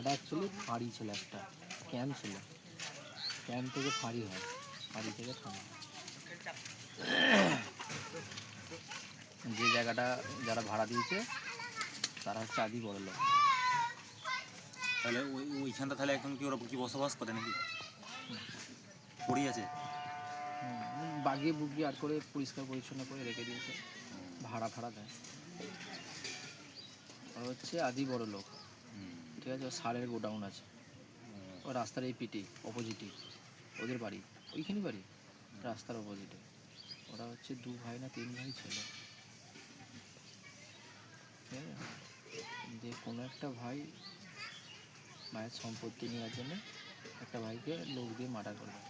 জায়গাটা অ্যাকচুয়ালি ফাঁড়ি ছিল, একটা ক্যাম্প ছিল, ক্যাম্প থেকে ফাঁড়ি হয়, ফাঁড়ি থেকে থানা। যে জায়গাটা যারা ভাড়া দিয়েছে তারা হচ্ছে আদি বড় লোক। তাহলে ওইখানটা তাহলে এখন কি ওরা কি বসবাস করে নাকি পড়ে আছে? বাগিয়ে বুগিয়ে আর করে পরিষ্কার পরিচ্ছন্ন করে রেখে দিয়েছে, ভাড়া ফাড়া দেয়। আর হচ্ছে আদি বড় লোক, ঠিক আছে। সারের গোডাউন আছে ও রাস্তার এই পিটি অপোজিটে, ওদের বাড়ি ওইখানেই বাড়ি, রাস্তার অপোজিটে। ওরা হচ্ছে 2 ভাই না 3 ভাই ছিল, ঠিক আছে। যে কোনো একটা ভাই মায়ের সম্পত্তি নেওয়ার জন্য একটা ভাইকে লোক দিয়ে মার্ডার করবে।